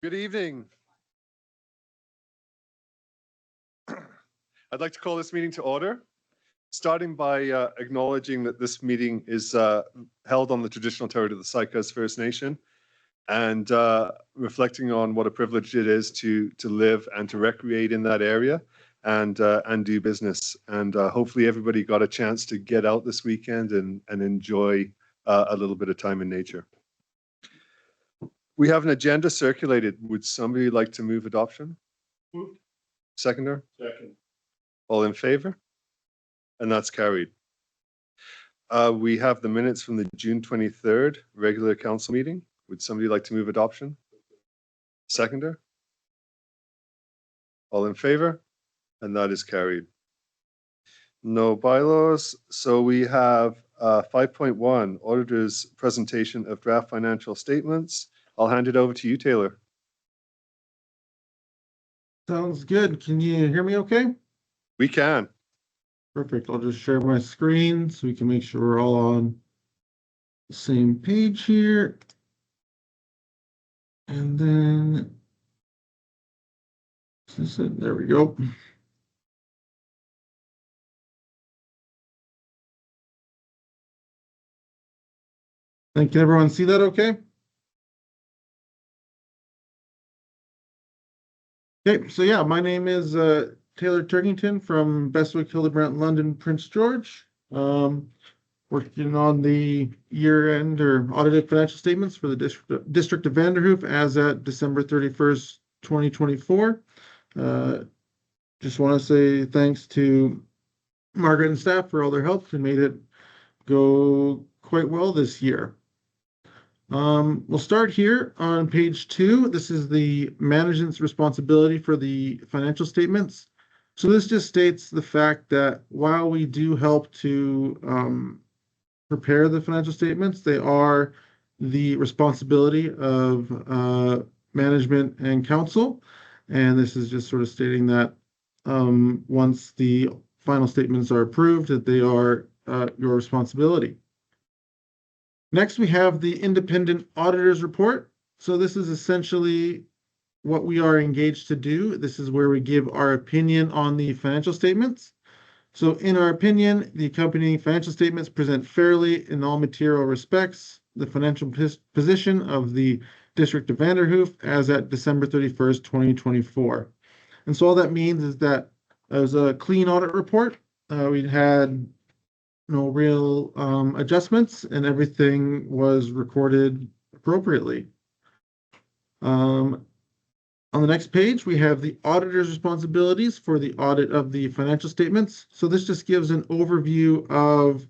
Good evening. I'd like to call this meeting to order, starting by acknowledging that this meeting is held on the traditional territory of the Sycamore First Nation and reflecting on what a privilege it is to live and to recreate in that area and do business. And hopefully everybody got a chance to get out this weekend and enjoy a little bit of time in nature. We have an agenda circulated. Would somebody like to move adoption? Moved. Seconder? Second. All in favor? And that's carried. We have the minutes from the June 23rd regular council meeting. Would somebody like to move adoption? Seconder? All in favor? And that is carried. No bylaws. So we have 5.1, auditor's presentation of draft financial statements. I'll hand it over to you, Taylor. Sounds good. Can you hear me okay? We can. Perfect. I'll just share my screen so we can make sure we're all on the same page here. And then, there we go. And can everyone see that okay? Okay, so yeah, my name is Taylor Turkington from Bestwick, Hildebrandt, London, Prince George. Working on the year-end or audited financial statements for the District of Vanderhoof as at December 31st, 2024. Just want to say thanks to Margaret and staff for all their help who made it go quite well this year. We'll start here on page 2. This is the management's responsibility for the financial statements. So this just states the fact that while we do help to prepare the financial statements, they are the responsibility of management and council. And this is just sort of stating that once the final statements are approved, that they are your responsibility. Next, we have the independent auditor's report. So this is essentially what we are engaged to do. This is where we give our opinion on the financial statements. So in our opinion, the accompanying financial statements present fairly in all material respects the financial position of the District of Vanderhoof as at December 31st, 2024. And so all that means is that it was a clean audit report. We had no real adjustments and everything was recorded appropriately. On the next page, we have the auditor's responsibilities for the audit of the financial statements. So this just gives an overview of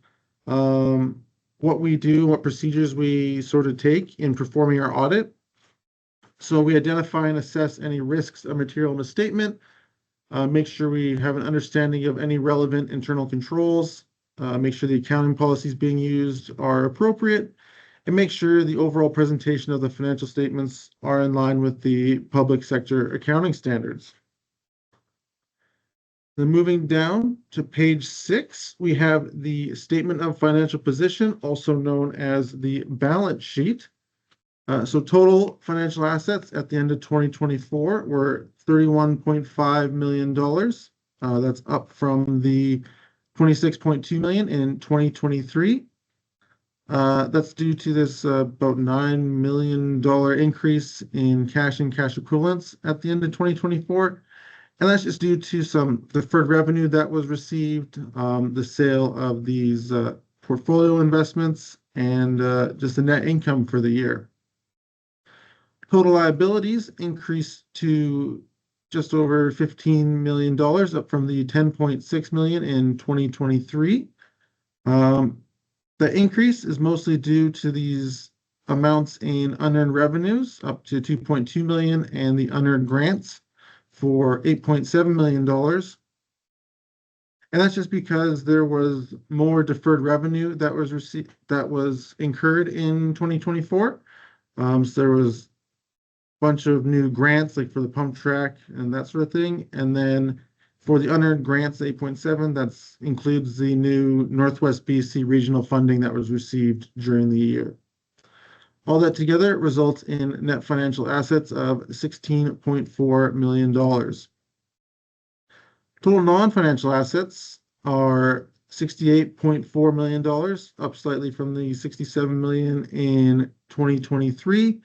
what we do, what procedures we sort of take in performing our audit. So we identify and assess any risks of material misstatement, make sure we have an understanding of any relevant internal controls, make sure the accounting policies being used are appropriate, and make sure the overall presentation of the financial statements are in line with the public sector accounting standards. Then moving down to page 6, we have the statement of financial position, also known as the balance sheet. So total financial assets at the end of 2024 were $31.5 million. That's up from the $26.2 million in 2023. That's due to this about $9 million increase in cash and cash equivalents at the end of 2024. And that's just due to some deferred revenue that was received, the sale of these portfolio investments, and just the net income for the year. Total liabilities increased to just over $15 million, up from the $10.6 million in 2023. The increase is mostly due to these amounts in unearned revenues, up to $2.2 million, and the unearned grants for $8.7 million. And that's just because there was more deferred revenue that was received, that was incurred in 2024. So there was bunch of new grants like for the pump track and that sort of thing. And then for the unearned grants, 8.7, that includes the new Northwest BC regional funding that was received during the year. All that together results in net financial assets of $16.4 million. Total non-financial assets are $68.4 million, up slightly from the $67 million in 2023.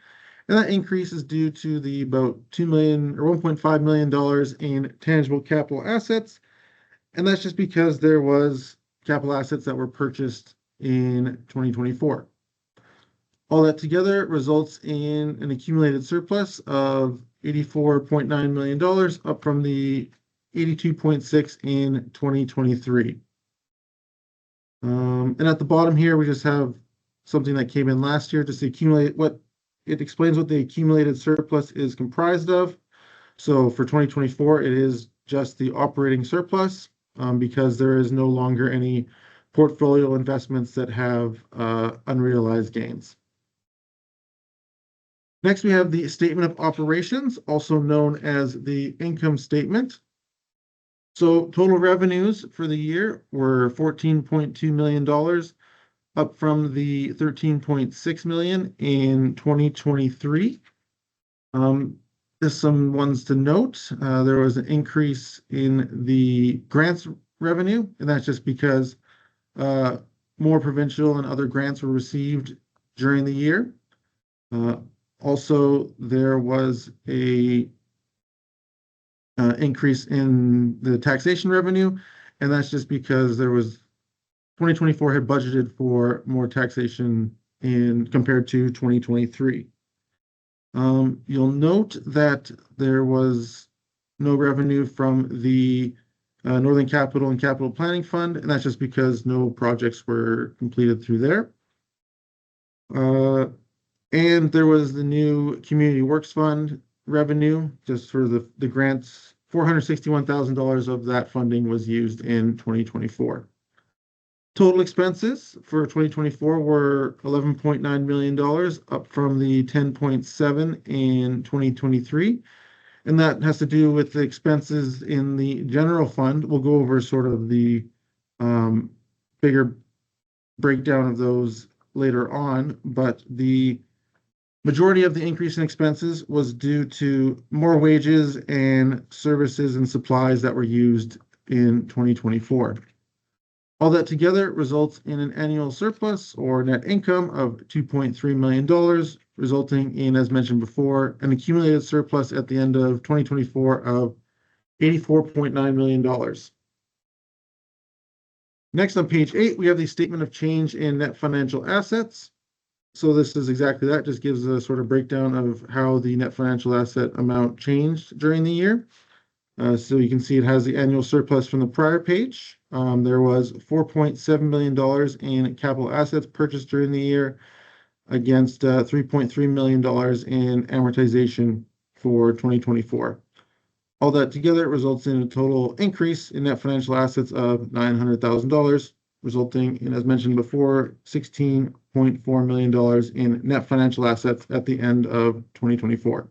And that increase is due to the about $2 million or $1.5 million in tangible capital assets. And that's just because there was capital assets that were purchased in 2024. All that together results in an accumulated surplus of $84.9 million, up from the 82.6 in 2023. And at the bottom here, we just have something that came in last year, just to accumulate what it explains what the accumulated surplus is comprised of. So for 2024, it is just the operating surplus because there is no longer any portfolio investments that have unrealized gains. Next, we have the statement of operations, also known as the income statement. So total revenues for the year were $14.2 million, up from the $13.6 million in 2023. There's some ones to note. There was an increase in the grants revenue, and that's just because more provincial and other grants were received during the year. Also, there was a increase in the taxation revenue, and that's just because 2024 had budgeted for more taxation compared to 2023. You'll note that there was no revenue from the Northern Capital and Capital Planning Fund, and that's just because no projects were completed through there. And there was the new Community Works Fund revenue, just for the grants. $461,000 of that funding was used in 2024. Total expenses for 2024 were $11.9 million, up from the $10.7 in 2023. And that has to do with the expenses in the general fund. We'll go over sort of the bigger breakdown of those later on, but the majority of the increase in expenses was due to more wages and services and supplies that were used in 2024. All that together results in an annual surplus or net income of $2.3 million, resulting in, as mentioned before, an accumulated surplus at the end of 2024 of $84.9 million. Next, on page 8, we have the statement of change in net financial assets. So this is exactly that, just gives a sort of breakdown of how the net financial asset amount changed during the year. So you can see it has the annual surplus from the prior page. There was $4.7 million in capital assets purchased during the year against $3.3 million in amortization for 2024. All that together results in a total increase in net financial assets of $900,000, resulting in, as mentioned before, $16.4 million in net financial assets at the end of 2024.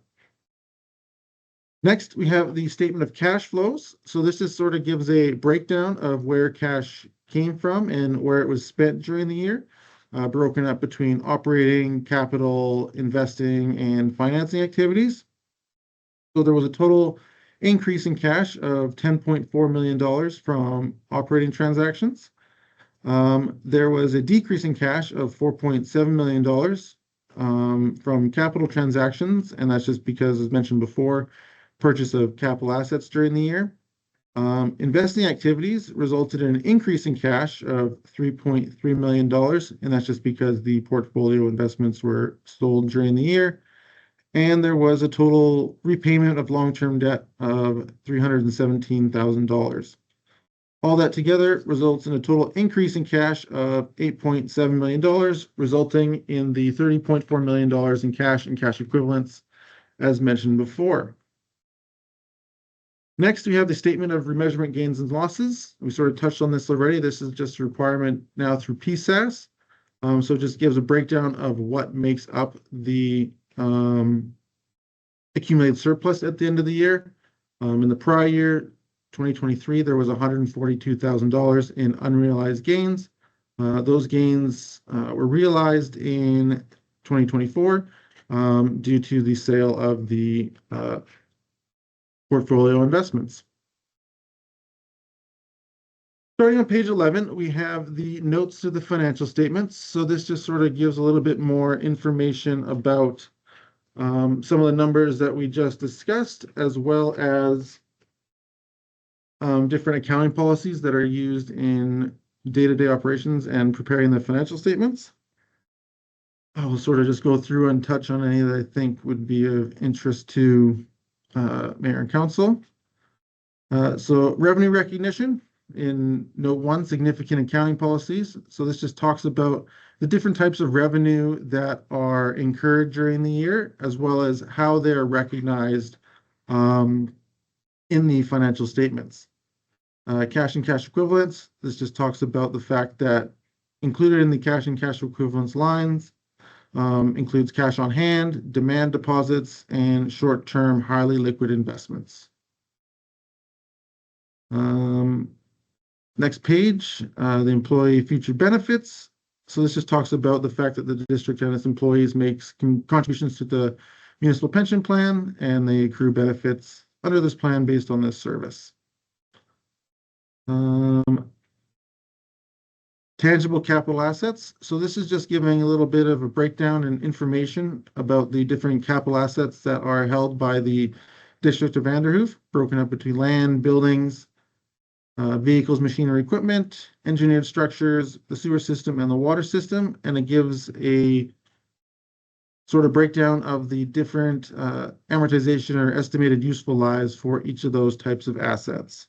Next, we have the statement of cash flows. So this just sort of gives a breakdown of where cash came from and where it was spent during the year, broken up between operating, capital, investing, and financing activities. So there was a total increase in cash of $10.4 million from operating transactions. There was a decrease in cash of $4.7 million from capital transactions, and that's just because, as mentioned before, purchase of capital assets during the year. Investing activities resulted in an increase in cash of $3.3 million, and that's just because the portfolio investments were sold during the year. And there was a total repayment of long-term debt of $317,000. All that together results in a total increase in cash of $8.7 million, resulting in the $30.4 million in cash and cash equivalents, as mentioned before. Next, we have the statement of remeasurement gains and losses. We sort of touched on this already. This is just a requirement now through PSAS. So it just gives a breakdown of what makes up the accumulated surplus at the end of the year. In the prior year, 2023, there was $142,000 in unrealized gains. Those gains were realized in 2024 due to the sale of the portfolio investments. Starting on page 11, we have the notes to the financial statements. So this just sort of gives a little bit more information about some of the numbers that we just discussed, as well as different accounting policies that are used in day-to-day operations and preparing the financial statements. I will sort of just go through and touch on any that I think would be of interest to Mayor and Council. So revenue recognition in note 1, significant accounting policies. So this just talks about the different types of revenue that are incurred during the year, as well as how they're recognized in the financial statements. Cash and cash equivalents. This just talks about the fact that included in the cash and cash equivalents lines includes cash on hand, demand deposits, and short-term highly liquid investments. Next page, the employee future benefits. So this just talks about the fact that the district and its employees makes contributions to the municipal pension plan, and they accrue benefits under this plan based on this service. Tangible capital assets. So this is just giving a little bit of a breakdown and information about the different capital assets that are held by the District of Vanderhoof, broken up between land, buildings, vehicles, machinery, equipment, engineered structures, the sewer system, and the water system. And it gives a sort of breakdown of the different amortization or estimated useful lives for each of those types of assets.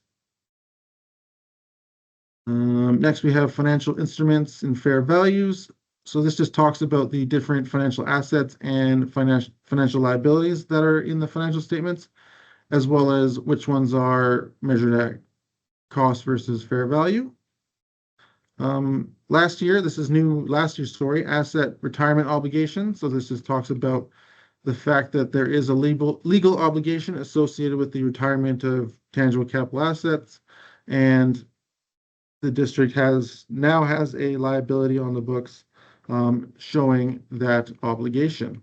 Next, we have financial instruments and fair values. So this just talks about the different financial assets and financial liabilities that are in the financial statements, as well as which ones are measured at cost versus fair value. Last year, this is new, last year's story, asset retirement obligation. So this just talks about the fact that there is a legal obligation associated with the retirement of tangible capital assets, and the district now has a liability on the books showing that obligation.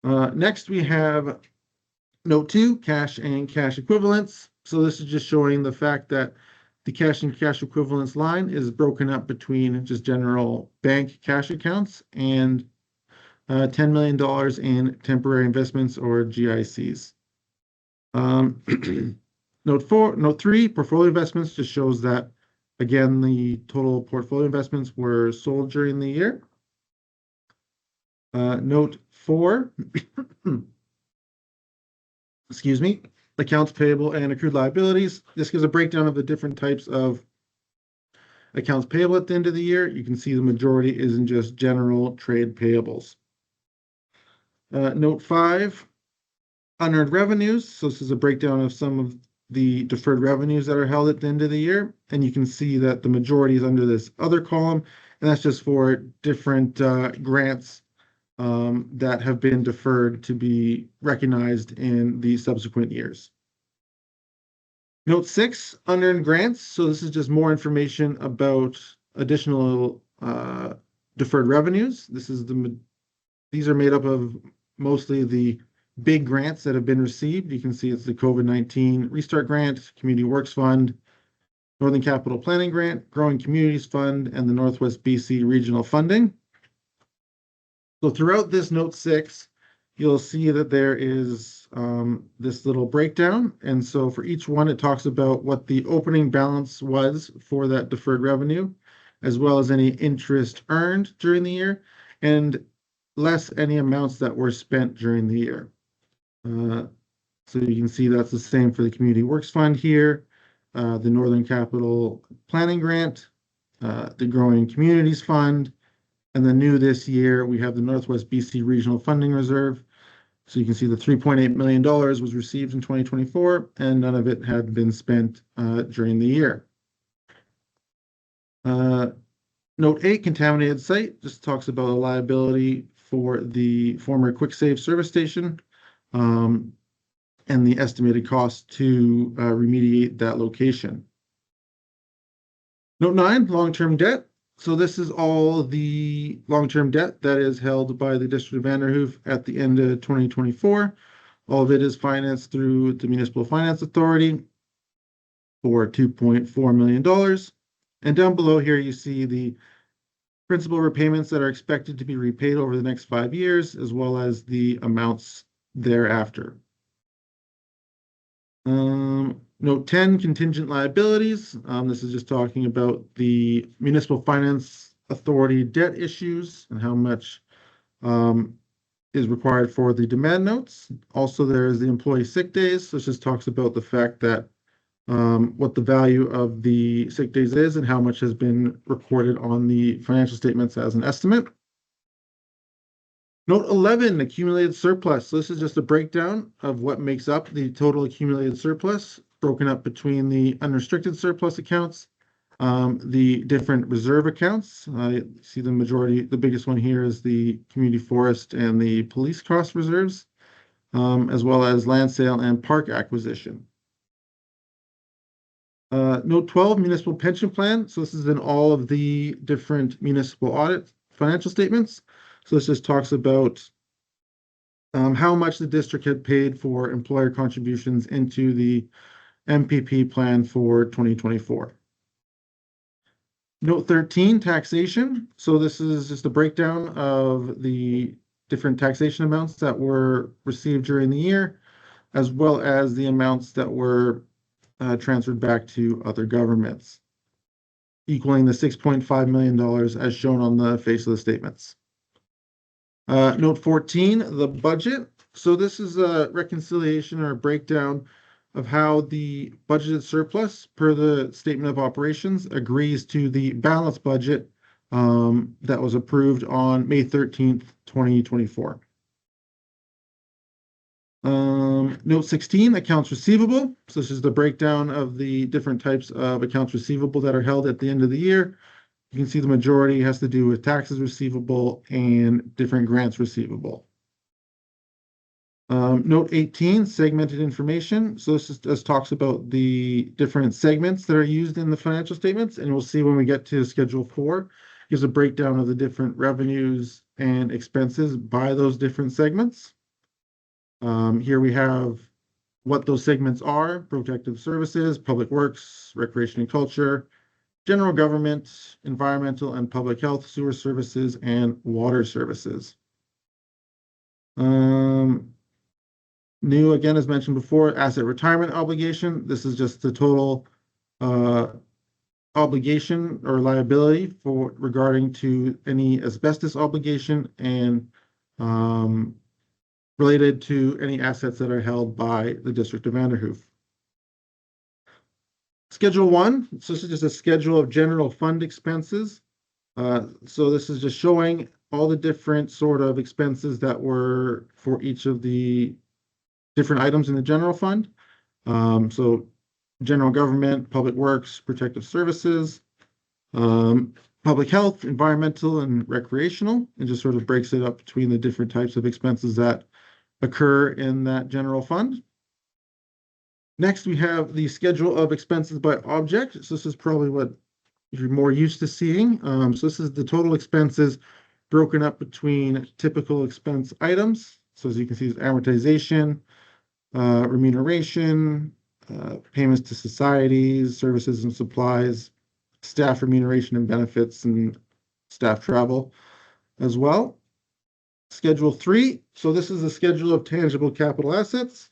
Next, we have note 2, cash and cash equivalents. So this is just showing the fact that the cash and cash equivalents line is broken up between just general bank cash accounts and $10 million in temporary investments or GICs. Note 3, portfolio investments just shows that, again, the total portfolio investments were sold during the year. Note 4, excuse me, accounts payable and accrued liabilities. This gives a breakdown of the different types of accounts payable at the end of the year. You can see the majority is in just general trade payables. Note 5, unearned revenues. So this is a breakdown of some of the deferred revenues that are held at the end of the year. And you can see that the majority is under this other column, and that's just for different grants that have been deferred to be recognized in the subsequent years. Note 6, unearned grants. So this is just more information about additional deferred revenues. These are made up of mostly the big grants that have been received. You can see it's the COVID-19 Restart Grant, Community Works Fund, Northern Capital Planning Grant, Growing Communities Fund, and the Northwest BC Regional Funding. So throughout this note 6, you'll see that there is this little breakdown. And so for each one, it talks about what the opening balance was for that deferred revenue, as well as any interest earned during the year, and less any amounts that were spent during the year. So you can see that's the same for the Community Works Fund here, the Northern Capital Planning Grant, the Growing Communities Fund, and then new this year, we have the Northwest BC Regional Funding Reserve. So you can see the $3.8 million was received in 2024, and none of it had been spent during the year. Note 8, contaminated site, just talks about a liability for the former Quick Save service station and the estimated cost to remediate that location. Note 9, long-term debt. So this is all the long-term debt that is held by the District of Vanderhoof at the end of 2024. All of it is financed through the Municipal Finance Authority for $2.4 million. And down below here, you see the principal repayments that are expected to be repaid over the next 5 years, as well as the amounts thereafter. Note 10, contingent liabilities. This is just talking about the Municipal Finance Authority debt issues and how much is required for the demand notes. Also, there is the employee sick days. This just talks about the fact that what the value of the sick days is and how much has been recorded on the financial statements as an estimate. Note 11, accumulated surplus. So this is just a breakdown of what makes up the total accumulated surplus, broken up between the unrestricted surplus accounts, the different reserve accounts. I see the majority, the biggest one here is the community forest and the police cost reserves, as well as land sale and park acquisition. Note 12, municipal pension plan. So this is in all of the different municipal audit financial statements. So this just talks about how much the district had paid for employer contributions into the MPP plan for 2024. Note 13, taxation. So this is just a breakdown of the different taxation amounts that were received during the year, as well as the amounts that were transferred back to other governments, equaling the $6.5 million as shown on the face of the statements. Note 14, the budget. So this is a reconciliation or a breakdown of how the budgeted surplus per the statement of operations agrees to the balanced budget that was approved on May 13th, 2024. Note 16, accounts receivable. So this is the breakdown of the different types of accounts receivable that are held at the end of the year. You can see the majority has to do with taxes receivable and different grants receivable. Note 18, segmented information. So this just talks about the different segments that are used in the financial statements, and we'll see when we get to Schedule 4, gives a breakdown of the different revenues and expenses by those different segments. Here we have what those segments are: protective services, public works, recreation and culture, general government, environmental and public health, sewer services, and water services. New, again, as mentioned before, asset retirement obligation. This is just the total obligation or liability for regarding to any asbestos obligation and related to any assets that are held by the District of Vanderhoof. Schedule 1, so this is just a schedule of general fund expenses. So this is just showing all the different sort of expenses that were for each of the different items in the general fund. So general government, public works, protective services, public health, environmental, and recreational, and just sort of breaks it up between the different types of expenses that occur in that general fund. Next, we have the schedule of expenses by object. So this is probably what you're more used to seeing. So this is the total expenses broken up between typical expense items. So as you can see, it's amortization, remuneration, payments to societies, services and supplies, staff remuneration and benefits, and staff travel as well. Schedule 3. So this is the schedule of tangible capital assets.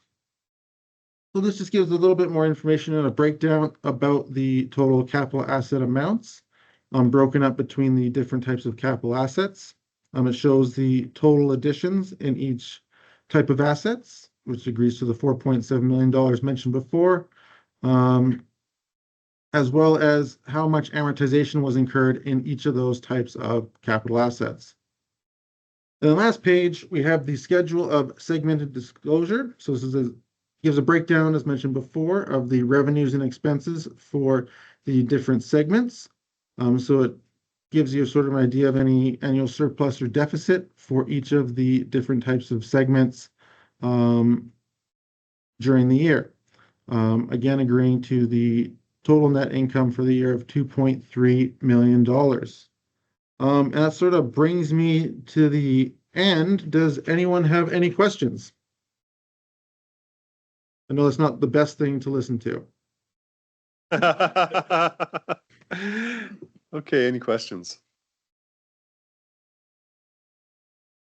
So this just gives a little bit more information and a breakdown about the total capital asset amounts, broken up between the different types of capital assets. It shows the total additions in each type of assets, which agrees to the $4.7 million mentioned before, as well as how much amortization was incurred in each of those types of capital assets. In the last page, we have the schedule of segmented disclosure. So this gives a breakdown, as mentioned before, of the revenues and expenses for the different segments. So it gives you sort of an idea of any annual surplus or deficit for each of the different types of segments during the year. Again, agreeing to the total net income for the year of $2.3 million. And that sort of brings me to the end. Does anyone have any questions? I know it's not the best thing to listen to. Okay, any questions?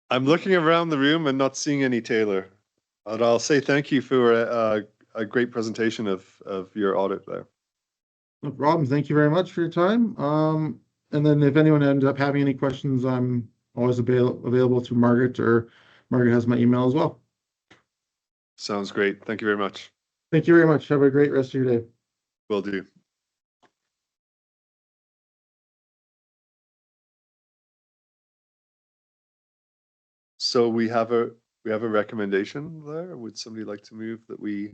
I'm looking around the room and not seeing any, Taylor. But I'll say thank you for a great presentation of your audit there. No problem. Thank you very much for your time. And then if anyone ends up having any questions, I'm always available to Margaret, or Margaret has my email as well. Sounds great. Thank you very much. Thank you very much. Have a great rest of your day. Will do. So we have a recommendation there. Would somebody like to move that we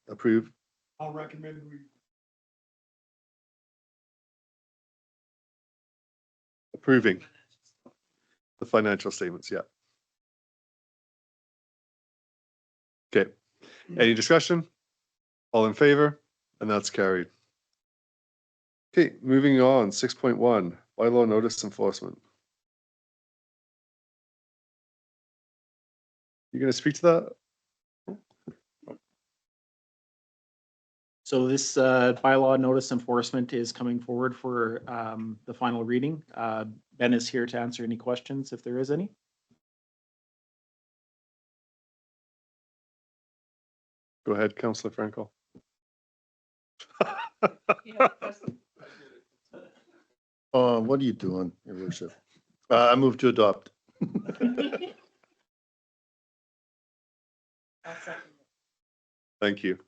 approve? I'll recommend we. Approving the financial statements, yeah. Okay, any discussion? All in favor? And that's carried. Okay, moving on, 6.1, bylaw notice enforcement. You gonna speak to that? So this bylaw notice enforcement is coming forward for the final reading. Ben is here to answer any questions if there is any. Go ahead, Councillor Franco. What are you doing, Your Worship? I move to adopt. Thank you.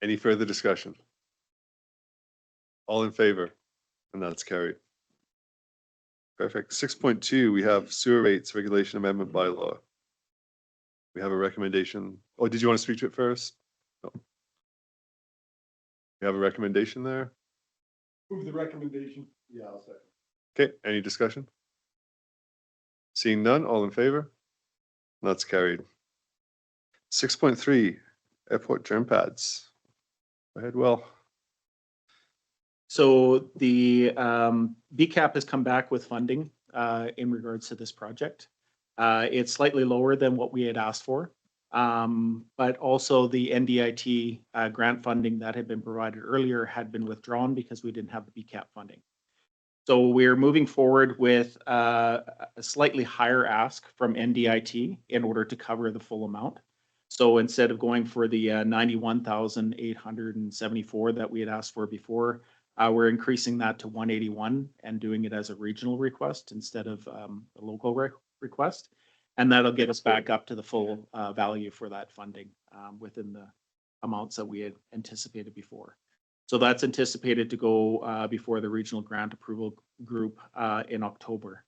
Any further discussion? All in favor? And that's carried. Perfect. 6.2, we have sewer rates regulation amendment bylaw. We have a recommendation. Oh, did you want to speak to it first? No. We have a recommendation there. Move the recommendation. Yeah, I'll second. Okay, any discussion? Seeing none, all in favor? That's carried. 6.3, airport germ pads. Go ahead, Will. So the BCAP has come back with funding in regards to this project. It's slightly lower than what we had asked for, but also the NDIT grant funding that had been provided earlier had been withdrawn because we didn't have the BCAP funding. So we're moving forward with a slightly higher ask from NDIT in order to cover the full amount. So instead of going for the 91,874 that we had asked for before, we're increasing that to 181 and doing it as a regional request instead of a local request. And that'll get us back up to the full value for that funding within the amounts that we had anticipated before. So that's anticipated to go before the regional grant approval group in October.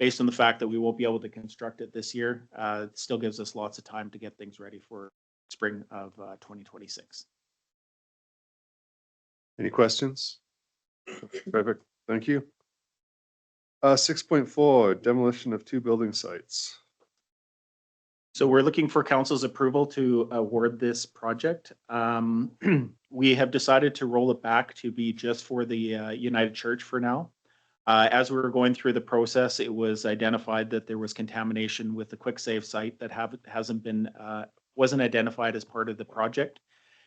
Based on the fact that we won't be able to construct it this year, it still gives us lots of time to get things ready for spring of 2026. Any questions? Perfect, thank you. 6.4, demolition of 2 building sites. So we're looking for council's approval to award this project. We have decided to roll it back to be just for the United Church for now. As we were going through the process, it was identified that there was contamination with the Quick Save site that wasn't identified as part of the project.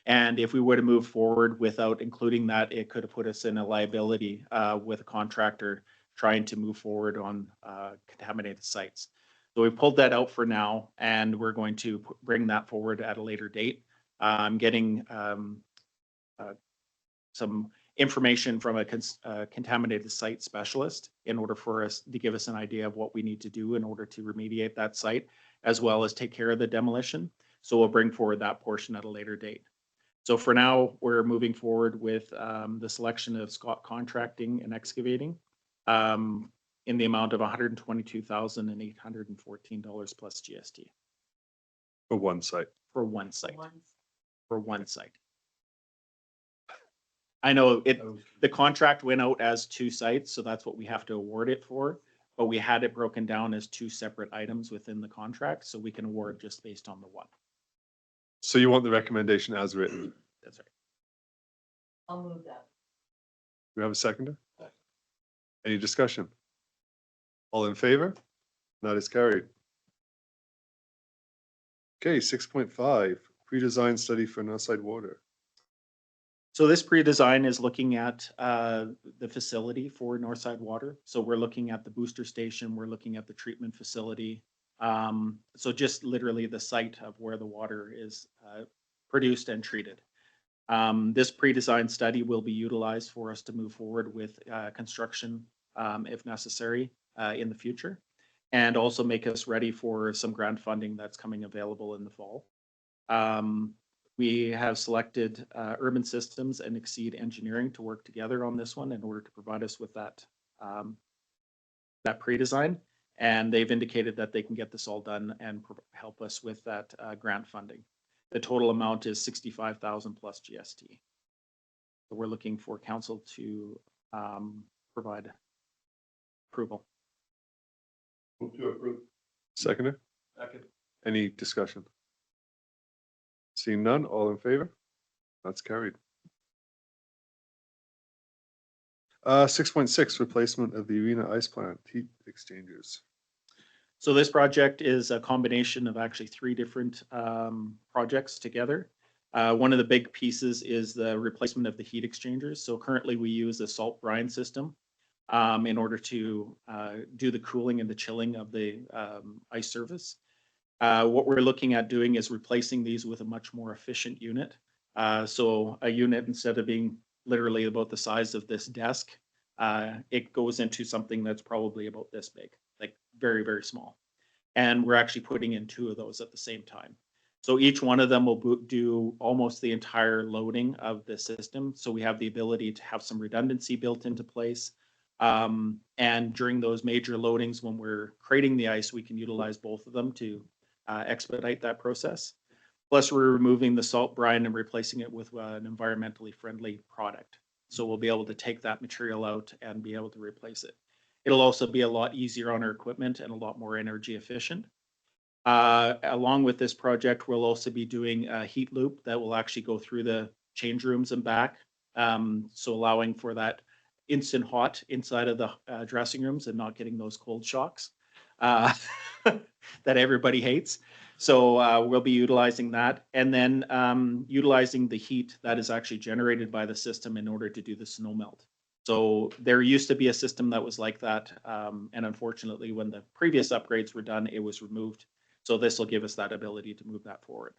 And if we were to move forward without including that, it could have put us in a liability with a contractor trying to move forward on contaminated sites. So we pulled that out for now, and we're going to bring that forward at a later date. I'm getting some information from a contaminated site specialist in order for us to give us an idea of what we need to do in order to remediate that site, as well as take care of the demolition. So we'll bring forward that portion at a later date. So for now, we're moving forward with the selection of Scott Contracting and Excavating in the amount of $122,814 plus GST. For one site. For one site. For one site. I know the contract went out as 2 sites, so that's what we have to award it for. But we had it broken down as 2 separate items within the contract, so we can award just based on the one. So you want the recommendation as written? That's right. I'll move that. Do we have a seconder? Any discussion? All in favor? That is carried. Okay, 6.5, pre-design study for Northside Water. So this pre-design is looking at the facility for Northside Water. So we're looking at the booster station, we're looking at the treatment facility. So just literally the site of where the water is produced and treated. This pre-design study will be utilized for us to move forward with construction if necessary in the future, and also make us ready for some grant funding that's coming available in the fall. We have selected Urban Systems and Exceed Engineering to work together on this one in order to provide us with that pre-design. And they've indicated that they can get this all done and help us with that grant funding. The total amount is 65,000 plus GST. So we're looking for council to provide approval. Move to approve. Seconder, Second. any discussion? Seeing none, all in favor? That's carried. 6.6, replacement of the Arena Ice Plant heat exchangers. So this project is a combination of actually three different projects together. One of the big pieces is the replacement of the heat exchangers. So currently we use a salt brine system in order to do the cooling and the chilling of the ice surface. What we're looking at doing is replacing these with a much more efficient unit. So a unit, instead of being literally about the size of this desk, it goes into something that's probably about this big, like very, very small. And we're actually putting in two of those at the same time. So each one of them will do almost the entire loading of the system. So we have the ability to have some redundancy built into place. And during those major loadings, when we're creating the ice, we can utilize both of them to expedite that process. Plus, we're removing the salt brine and replacing it with an environmentally friendly product. So we'll be able to take that material out and be able to replace it. It'll also be a lot easier on our equipment and a lot more energy efficient. Along with this project, we'll also be doing a heat loop that will actually go through the change rooms and back. So allowing for that instant hot inside of the dressing rooms and not getting those cold shocks that everybody hates. So we'll be utilizing that, and then utilizing the heat that is actually generated by the system in order to do the snow melt. So there used to be a system that was like that, and unfortunately, when the previous upgrades were done, it was removed. So this will give us that ability to move that forward.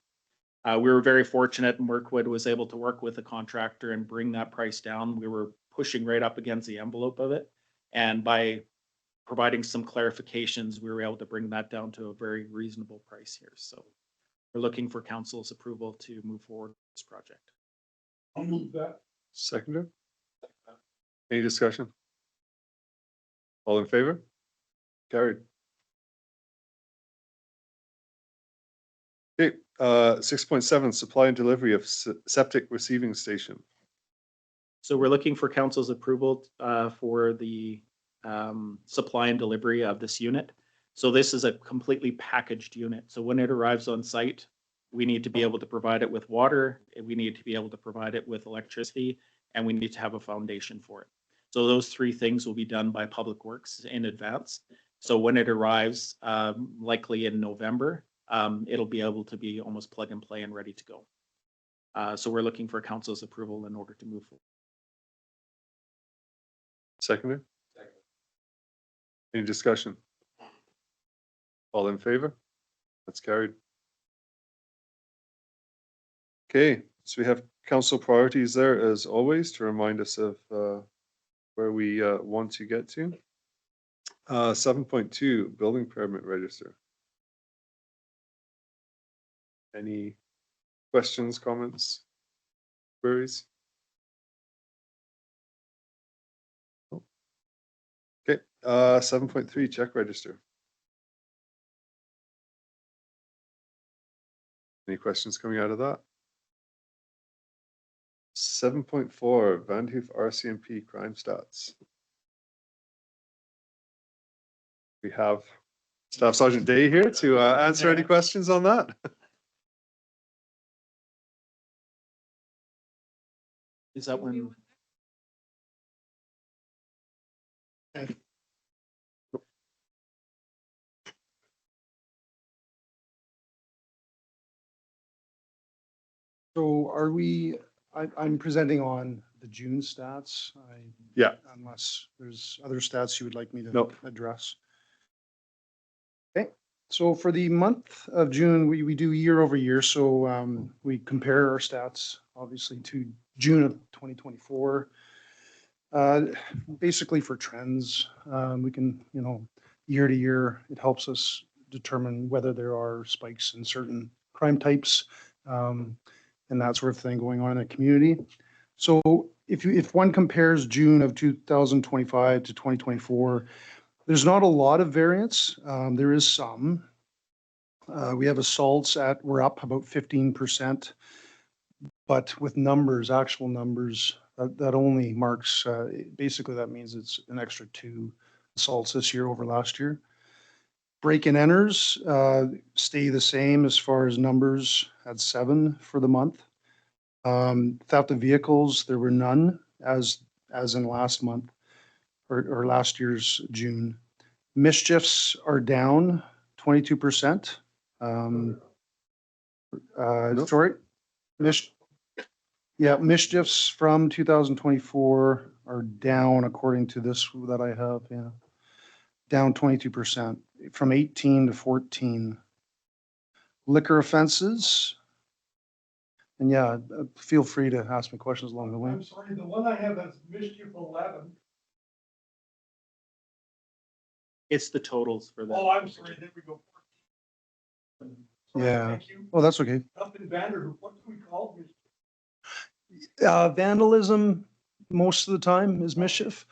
We were very fortunate, and Mirkwood was able to work with a contractor and bring that price down. We were pushing right up against the envelope of it, and by providing some clarifications, we were able to bring that down to a very reasonable price here. So we're looking for council's approval to move forward with this project. I'll move that. Seconder, any discussion? All in favor? Carried. Okay, 6.7, supply and delivery of septic receiving station. So we're looking for council's approval for the supply and delivery of this unit. So this is a completely packaged unit. So when it arrives on site, we need to be able to provide it with water, we need to be able to provide it with electricity, and we need to have a foundation for it. So those three things will be done by Public Works in advance. So when it arrives, likely in November, it'll be able to be almost plug and play and ready to go. So we're looking for council's approval in order to move forward. Seconder? Any discussion? All in favor? That's carried. Okay, so we have council priorities there as always to remind us of where we want to get to. 7.2, building permit register. Any questions, comments, queries? Okay, 7.3, check register. Any questions coming out of that? 7.4, Van Hoof RCMP crime stats. We have Staff Sergeant Day here to answer any questions on that. Is that when? So are we, I'm presenting on the June stats. Yeah. Unless there's other stats you would like me to Nope. address. Okay, so for the month of June, we do year over year. So we compare our stats, obviously, to June of 2024. Basically for trends, we can, year to year, it helps us determine whether there are spikes in certain crime types, and that sort of thing going on in a community. So if one compares June of 2025 to 2024, there's not a lot of variance. There is some. We have assaults we're up about 15%, but with numbers, actual numbers, that only marks, basically that means it's an extra 2 assaults this year over last year. Break and enters stay the same as far as numbers at 7 for the month. Theft of vehicles, there were none as in last month or last year's June. Mischiefs are down 22%. Sorry, mischiefs from 2024 are down according to this that I have. Yeah, down 22% from 18 to 14. Liquor offenses. And yeah, feel free to ask me questions along the way. I'm sorry, the one I have that's mischief 11. It's the totals for that. Oh, I'm sorry, there we go. Sorry, Yeah. Thank you. Oh, that's okay. Up in Vanderhook, what do we call it? Vandalism, most of the time, is mischief.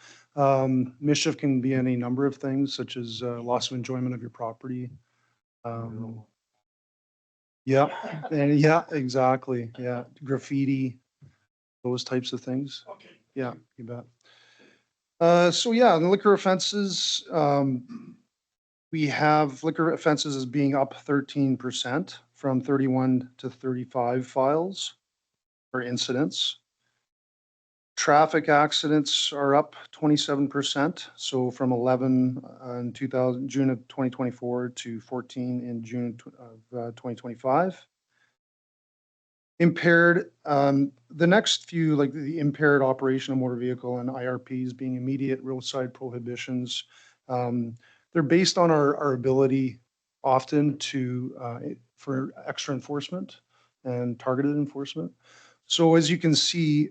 Mischief can be any number of things, such as loss of enjoyment of your property. Yeah, and yeah, exactly. Yeah, graffiti, those types of things. Okay. Yeah, you bet. So yeah, the liquor offenses, we have liquor offenses as being up 13% from 31 to 35 files or incidents. Traffic accidents are up 27%, so from 11 in June of 2024 to 14 in June of 2025. Impaired, the next few, like the impaired operation of motor vehicle and IRPs being immediate roadside prohibitions, they're based on our ability often for extra enforcement and targeted enforcement. So as you can see,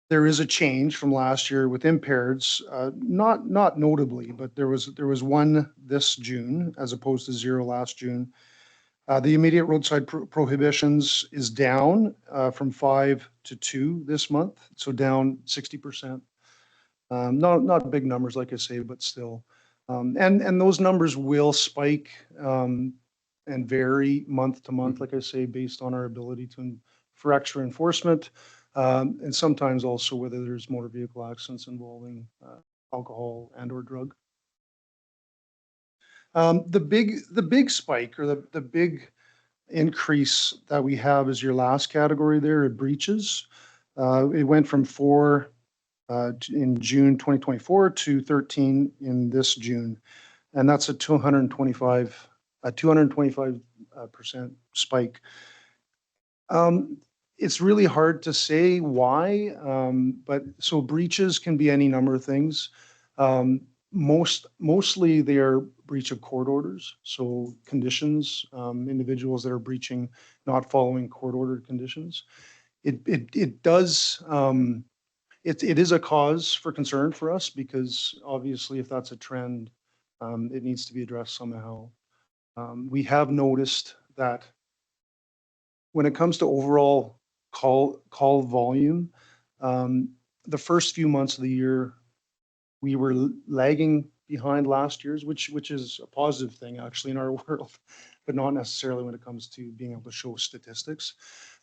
there is a change from last year with impaireds, not notably, but there was one this June as opposed to 0 last June. The immediate roadside prohibitions is down from 5 to 2 this month, so down 60%. Not big numbers, like I say, but still. And those numbers will spike and vary month to month, like I say, based on our ability for extra enforcement. And sometimes also whether there's motor vehicle accidents involving alcohol and or drug. The big spike or the big increase that we have is your last category there, breaches. It went from 4 in June 2024 to 13 in this June, and that's a 225% spike. It's really hard to say why, but so breaches can be any number of things. Mostly they are breach of court orders, so conditions, individuals that are breaching, not following court ordered conditions. It does, it is a cause for concern for us because obviously if that's a trend, it needs to be addressed somehow. We have noticed that when it comes to overall call volume, the first few months of the year, we were lagging behind last year's, which is a positive thing actually in our world, but not necessarily when it comes to being able to show statistics.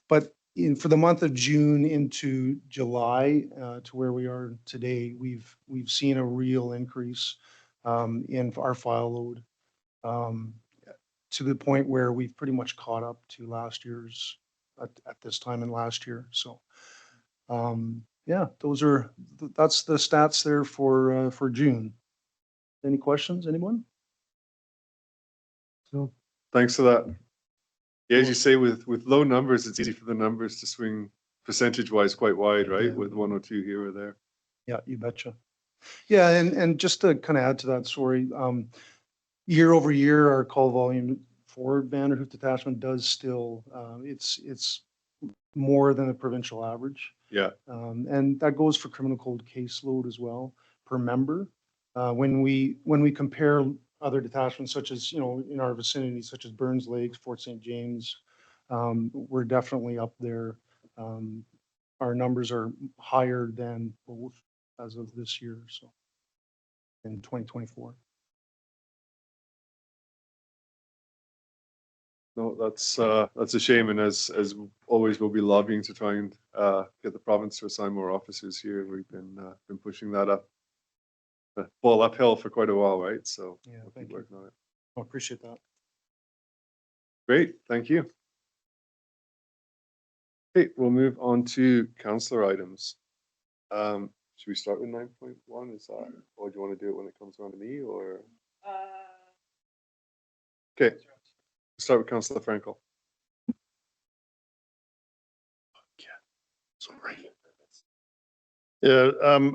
But for the month of June into July, to where we are today, we've seen a real increase in our file load to the point where we've pretty much caught up to last year's at this time in last year. So yeah, that's the stats there for June. Any questions, anyone? So, Thanks for that. Yeah, as you say, with low numbers, it's easy for the numbers to swing percentage-wise quite wide, right? Yeah. With one or two here or there. Yeah, you betcha. Yeah, and just to kind of add to that story, year over year, our call volume for Vanderhoof detachment does still, it's more than the provincial average. Yeah, And that goes for criminal code caseload as well per member. When we compare other detachments such as, you know, in our vicinity, such as Burns Lakes, Fort St. James, we're definitely up there. Our numbers are higher than both as of this year, so in 2024. no, that's a shame. And as always, we'll be lobbying to try and get the province to assign more officers here. We've been pushing that up, ball uphill for quite a while, right? So Yeah, we'll thank keep you. working on it. I appreciate that. Great, thank you. Okay, we'll move on to councillor items. Should we start with 9.1? Is that, or do you want to do it when it comes around to me, or? Okay, start with councillor Frankel. Sorry. Yeah,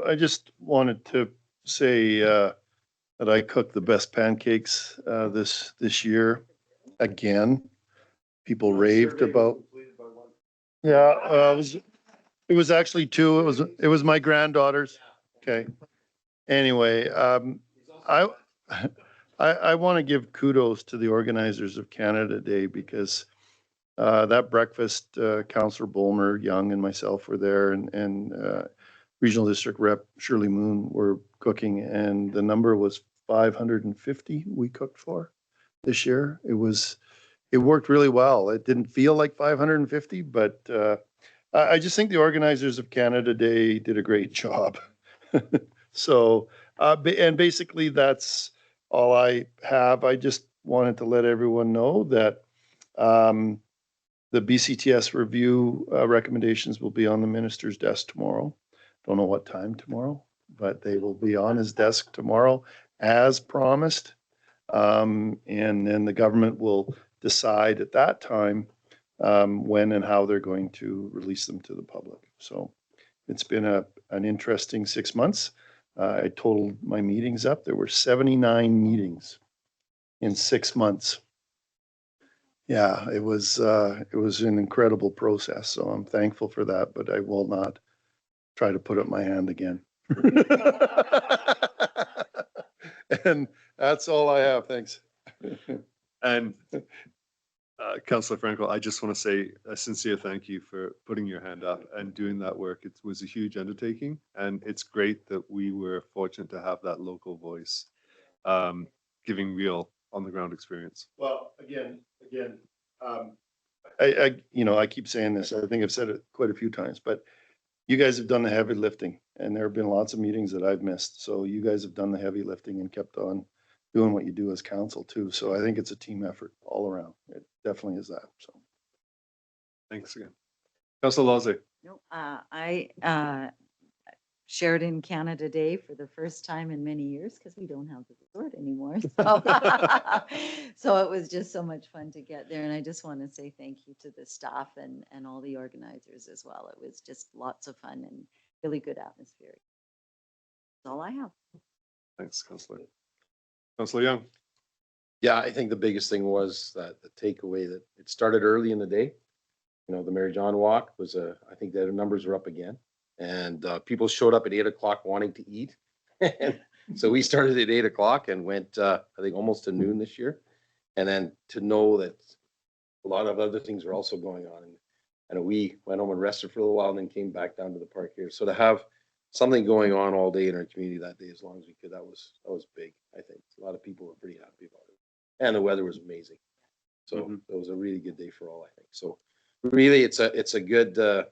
I just wanted to say, that I cooked the best pancakes, this year again. People raved about. Yeah, it was actually two. It was my granddaughter's. Okay. Anyway, I, I want to give kudos to the organizers of Canada Day because that breakfast, Councillor Bolmer, Young, and myself were there, and Regional District Rep Shirley Moon were cooking, and the number was 550 we cooked for this year. It worked really well. It didn't feel like 550, but I just think the organizers of Canada Day did a great job. So, and basically that's all I have. I just wanted to let everyone know that the BCTS review recommendations will be on the minister's desk tomorrow. Don't know what time tomorrow, but they will be on his desk tomorrow as promised. And then the government will decide at that time when and how they're going to release them to the public. So it's been an interesting 6 months. I totaled my meetings up. There were 79 meetings in 6 months. Yeah, it was an incredible process. So I'm thankful for that, but I will not try to put up my hand again. And that's all I have. Thanks. And Councillor Frankel, I just want to say a sincere thank you for putting your hand up and doing that work. It was a huge undertaking, and it's great that we were fortunate to have that local voice, giving real on the ground experience. Well, again, I keep saying this. I think I've said it quite a few times, but you guys have done the heavy lifting, and there have been lots of meetings that I've missed. So you guys have done the heavy lifting and kept on doing what you do as council too. So I think it's a team effort all around. It definitely is that. So Thanks again. Councillor Lozay. No, I shared in Canada Day for the first time in many years because we don't have the resort anymore. So it was just so much fun to get there. And I just want to say thank you to the staff and all the organizers as well. It was just lots of fun and really good atmosphere. That's all I have. Thanks, Councillor. Councillor Young. Yeah, I think the biggest thing was that the takeaway that it started early in the day. You know, the Mary John Walk was I think the numbers were up again. And people showed up at 8 o'clock wanting to eat. So we started at 8 o'clock and went, I think, almost to noon this year. And then to know that a lot of other things were also going on. And we went home and rested for a little while and then came back down to the park here. So to have something going on all day in our community that day, as long as we could, that was big, I think. A lot of people were pretty happy about it. And the weather was amazing. So it was a really good day for all, I think. So really, it's a good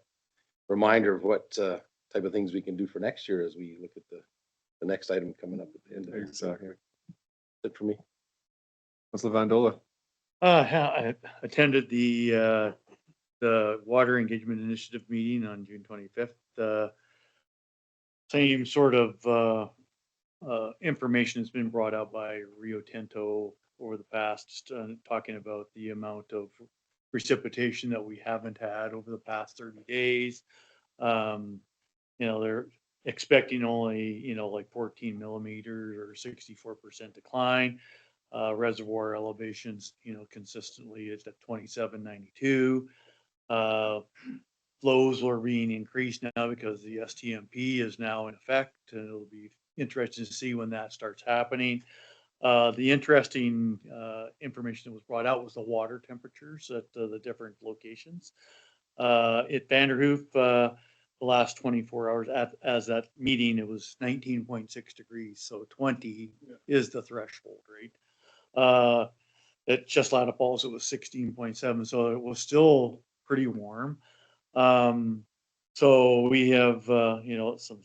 reminder of what type of things we can do for next year as we look at the next item coming up at the end of Exactly. That's it for me. Councillor Van Dola. I attended the Water Engagement Initiative meeting on June 25th. same sort of information has been brought out by Rio Tinto over the past, just, talking about the amount of precipitation that we haven't had over the past 30 days. They're expecting only, like 14 millimeters or 64% decline. Reservoir elevations, consistently is at 2792. Flows are being increased now because the STMP is now in effect, and it'll be interesting to see when that starts happening. The interesting information that was brought out was the water temperatures at the different locations. At Vanderhoof, the last 24 hours as that meeting, it was 19.6 degrees. So 20 is the threshold, right? At Cheslata Falls, it was 16.7. So it was still pretty warm. So we have, some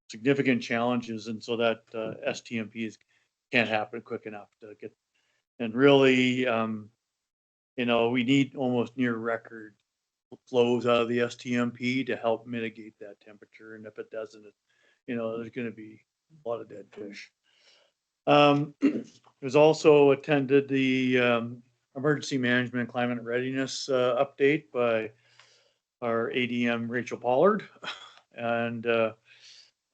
significant challenges. And so that STMPs can't happen quick enough to get, and really, we need almost near record flows out of the STMP to help mitigate that temperature. And if it doesn't, there's going to be a lot of dead fish. There's also attended the Emergency Management Climate Readiness update by our ADM Rachel Pollard, and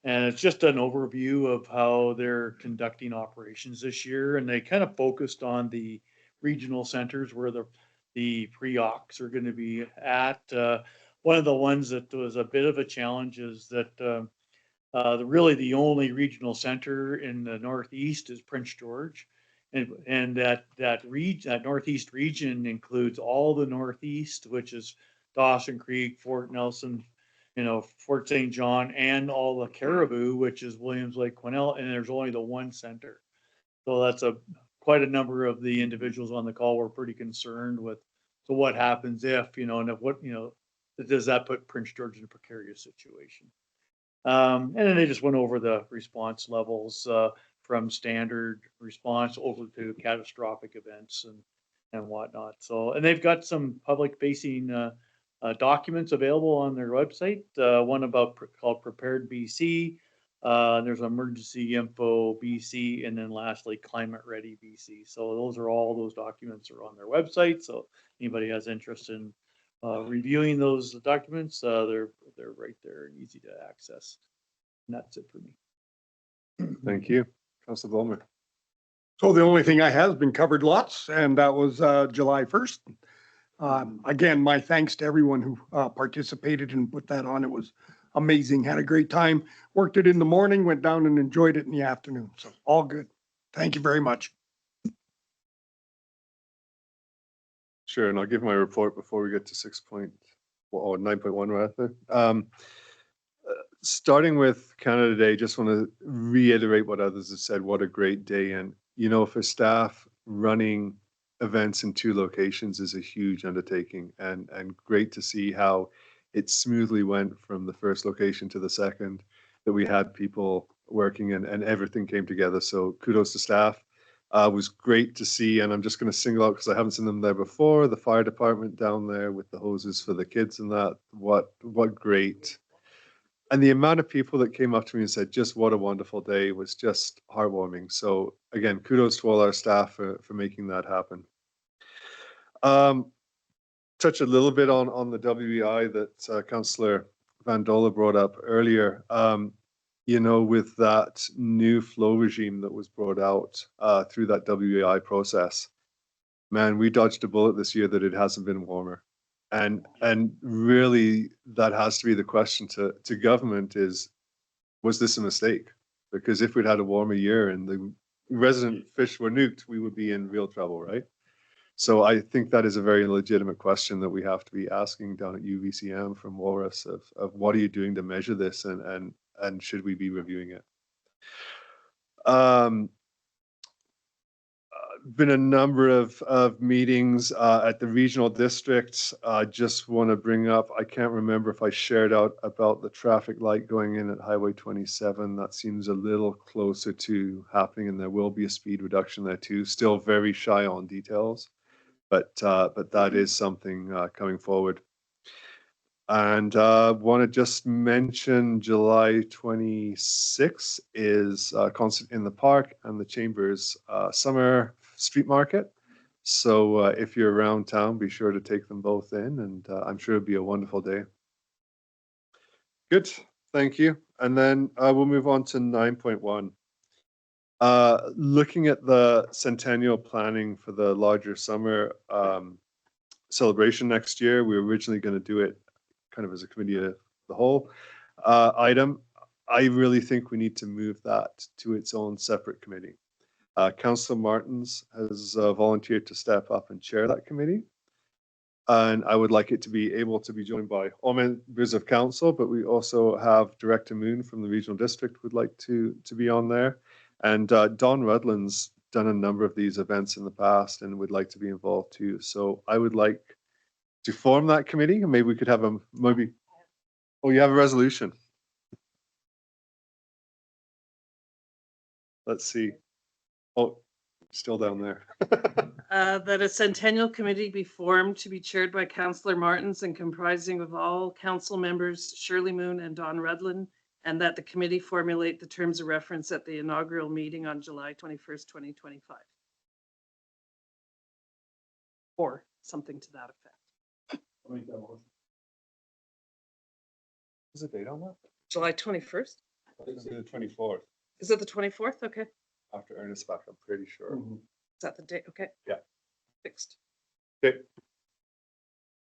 it's just an overview of how they're conducting operations this year. And they kind of focused on the regional centers where the pre-ocs are going to be at. One of the ones that was a bit of a challenge is that really the only regional center in the Northeast is Prince George. And that Northeast region includes all the Northeast, which is Dawson Creek, Fort Nelson, Fort St. John, and all the Caribou, which is Williams Lake, Quesnel, and there's only the one center. So that's quite a number of the individuals on the call were pretty concerned with, so what happens if, and if what, does that put Prince George in a precarious situation? And then they just went over the response levels from standard response over to catastrophic events and whatnot. So, and they've got some public facing documents available on their website. One called Prepared BC. There's Emergency Info BC, and then lastly Climate Ready BC. So all those documents are on their website. So anybody has interest in reviewing those documents, they're right there and easy to access. And that's it for me. Thank you. Councilor Bowman. So the only thing I have has been covered lots, and that was July 1st. Again, my thanks to everyone who participated and put that on. It was amazing. Had a great time. Worked it in the morning, went down and enjoyed it in the afternoon. So all good. Thank you very much. Sure, and I'll give my report before we get to 9.1 rather. Starting with Canada Day, just want to reiterate what others have said. What a great day. And, for staff, running events in 2 locations is a huge undertaking, and great to see how it smoothly went from the first location to the second, that we had people working and everything came together. So kudos to staff. Was great to see, and I'm just going to single out because I haven't seen them there before, the fire department down there with the hoses for the kids and that. What great. And the amount of people that came up to me and said, just what a wonderful day, was just heartwarming. So again, kudos to all our staff for making that happen. Touch a little bit on the WEI that Councillor Vandola brought up earlier. With that new flow regime that was brought out through that WEI process, man, we dodged a bullet this year that it hasn't been warmer. And really, that has to be the question to government is, was this a mistake? Because if we'd had a warmer year and the resident fish were nuked, we would be in real trouble, right? So I think that is a very legitimate question that we have to be asking down at UVCM from Walrus of what are you doing to measure this, and should we be reviewing it? Been a number of meetings at the regional districts. I just want to bring up, I can't remember if I shared out about the traffic light going in at Highway 27. That seems a little closer to happening, and there will be a speed reduction there too. Still very shy on details, but that is something coming forward. And want to just mention July 26th is Concert in the Park and the Chambers Summer Street Market. So if you're around town, be sure to take them both in, and I'm sure it'll be a wonderful day. Good, thank you. And then we'll move on to 9.1. Looking at the centennial planning for the larger summer celebration next year, we were originally going to do it kind of as a committee of the whole item. I really think we need to move that to its own separate committee. Councillor Martins has volunteered to step up and chair that committee. And I would like it to be able to be joined by all members of council, but we also have Director Moon from the regional district would like to be on there. And Don Rudland's done a number of these events in the past and would like to be involved too. So I would like to form that committee, and maybe we could have a, maybe, oh, you have a resolution. Let's see. Oh, still down there. That a centennial committee be formed to be chaired by Councillor Martins and comprising of all council members Shirley Moon and Don Rudland, and that the committee formulate the terms of reference at the inaugural meeting on July 21st, 2025. Or something to that effect. Is the date on that? July 21st? It's the 24th, Is it the 24th? Okay. Is after Ernest back, I'm pretty sure. that the date? Okay. Yeah. Fixed. Okay,